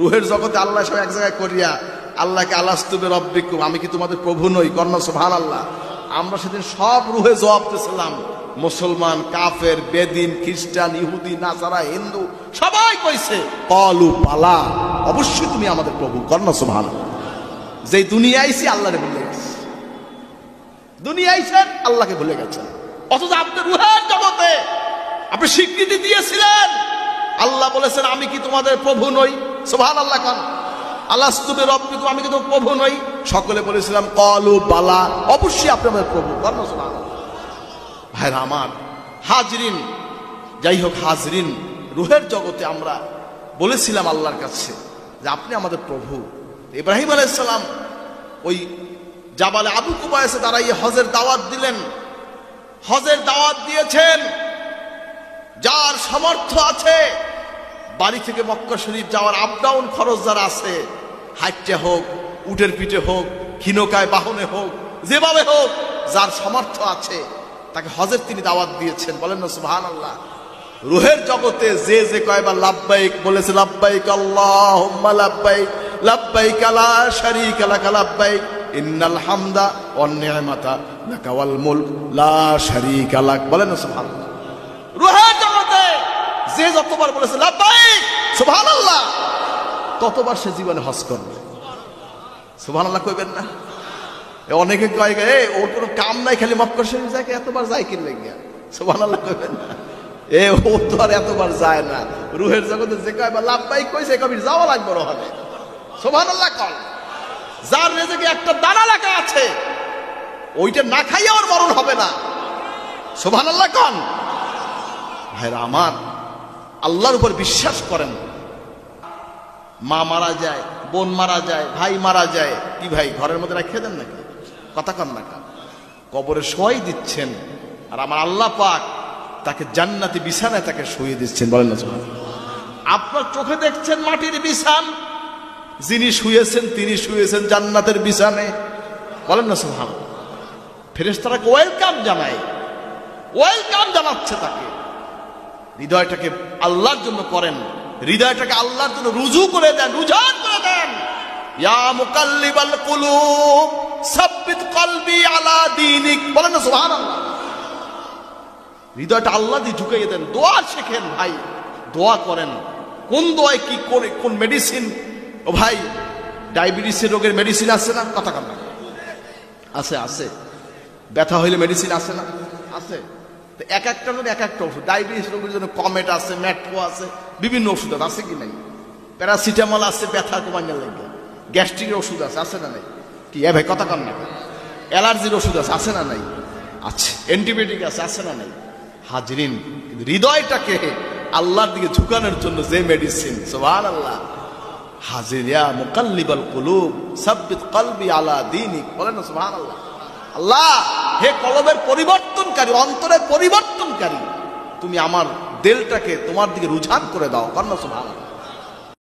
রুহের জগতে আল্লাহ সব এক জায়গায় করিয়া আল্লাহকে আলাস্তু বিরাব্বিকুম, আমি কি তোমাদের প্রভু নই? কর্ণ সুবহানাল্লাহ। আমরা সেদিন সব রুহে জবাব দিয়েছিলাম, মুসলমান, কাফের, বেদিন, খ্রিস্টান, ইহুদি, নাসারা, হিন্দু সবাই কইছে ক্বালু বালা, অবশ্যই তুমি আমাদের প্রভু। কর্ণ সুবহানাল্লাহ। যেই দুনিয়া আইছি আল্লাহরে ভুলে গেছে, দুনিয়া আইছেন আল্লাহকে ভুলে গেছেন। অথচ আপনি রুহের জগতে আপনি স্বীকৃতি দিয়েছিলেন, আল্লাহ বলেছেন আমি কি তোমাদের প্রভু নই? সুবহানাল্লাহ। কোন আলাস্তু বিরাব্বিকুম, আমি কি তোমাদের প্রভু নই? সকলে বলেছিলাম ক্বালু বালা, অবশ্যই আপনি আমাদের প্রভু। কর্ণ সুবহানাল্লাহ। ভাইরা আমার, হাজরিন, যাই হোক হাজরিন, রুহের জগতে আমরা বলেছিলাম আল্লাহর কাছে যে আপনি আমাদের প্রভু। ইব্রাহিম আলাইহিস সালাম ওই জাবালে আবু কুবায়সে দাঁড়াইয়ে হজের দাওয়াত দিলেন। হজের দাওয়াত দিয়েছেন যার সামর্থ্য আছে, বাড়ি থেকে মক্কা শরীফ যাওয়ার আপ ডাউন খরচ যারা আছে, হাইটে হোক, উটের পিঠে হোক, ক্ষীণকায় বাহনে হোক, যেভাবে হোক, যার সামর্থ্য আছে তাকে হজের তিনি দাওয়াত দিয়েছেন। বলেন না সুবহানাল্লাহ। রুহের জগতে যে যে কয়বার লাব্বাইক বলেছে, লাব্বাইক আল্লাহুম্মা লাব্বাইক, লাব্বাইক লা শারীকা লাক লাব্বাইক, ইন্নাল হামদা ওয়ান নি'মাতা লাকা ওয়াল মুলক লা শারীকা লাক। বলেন না সুবহানাল্লাহ। রুহের জগতে যে যতবার বলেছে লাব্বাইক সুবহানাল্লাহ, ততবার সে জীবনে হজ করবে। সুবহানাল্লাহ কইবেন না? অনেকে কয় গে ওর কোনো কাম নাই, খালি মক্কা শরীফ যায়, এতবার যায় কি লাগিয়া? সুবহানাল্লাহ কইবেন না? ও তো আর এতবার যায় না। রুহের জগতে যে কয়বার লাব্বাইক কইছে কবির যাওয়া লাগবে রহলে। সুবহানাল্লাহ। কল যার রেজেকে একটা দানা লেখা আছে, ওইটা না খাইয়ে ওর মরণ হবে না। সুবহানাল্লাহ। কন ভাইরা আমার, আল্লাহর উপর বিশ্বাস করেন। মা মারা যায়, বোন মারা যায়, ভাই মারা যায়, কি ভাই ঘরের মধ্যে রেখে দেন নাকি? কথা কন না, কবরে শোয়াই দিচ্ছেন, আর আমার আল্লাহ পাক তাকে জান্নাতি বিছানায় তাকে শুয়ে দিচ্ছেন। বলেন না সুবহানাল্লাহ। আপনার চোখে দেখছেন মাটির বিছান, যিনি শুয়েছেন তিনি শুয়েছেন জান্নাতের বিছানে। বলেন না সুবহানাল্লাহ। ফেরেশতারা ওয়েলকাম জানায়, ওয়েলকাম জানাচ্ছে তাকে। হৃদয়টাকে আল্লাহর জন্য করেন, হৃদয়টাকে আল্লাহর জন্য রুজু করে দেন, রুজান করে দেন। ইয়া মুকাল্লিবাল কুলুব সাব্বিত কলবি আলা দীনিক। বলেন না সুবহানাল্লাহ। হৃদয়টা আল্লাহ দিয়ে ঝুঁকিয়ে দেন, দোয়া শেখেন ভাই, দোয়া করেন। কোন দোয়ায় কি করে, কোন মেডিসিন। ও ভাই, ডায়াবেটিসের রোগের মেডিসিন আছে না? কথা কন না। আছে, আছে। ব্যথা হইলে মেডিসিন আছে না? আছে। এক একটা জন্য এক একটা ওষুধ। ডায়াবেটিস রোগের জন্য কমেট আছে, ম্যাট্রো আছে, বিভিন্ন ওষুধ আছে কি নাই? প্যারাসিটামল আছে ব্যথা কমানোর লাগে, গ্যাস্ট্রিকের ওষুধ আছে, আছে না নাই? কি ভাই কথা কন না? অ্যালার্জির ওষুধ আছে, আছে না নাই? আছে। অ্যান্টিবায়োটিক আছে, আছে না নাই? হাজরিন, হৃদয়টাকে আল্লাহর দিকে ঝুঁকানোর জন্য যে মেডিসিন। সুবহানাল্লাহ। হাজির ইয়া মুকাল্লিবাল কুলুব সাব্বিত কলবি আলা দীনিক। বলেন না সুবহানাল্লাহ। আল্লাহ, হে কলবের পরিবর্তনকারী, অন্তরের পরিবর্তনকারী, তুমি আমার দিলটাকে তোমার দিকে রুঝান করে দাও। কন্যা সুবহানাল্লাহ।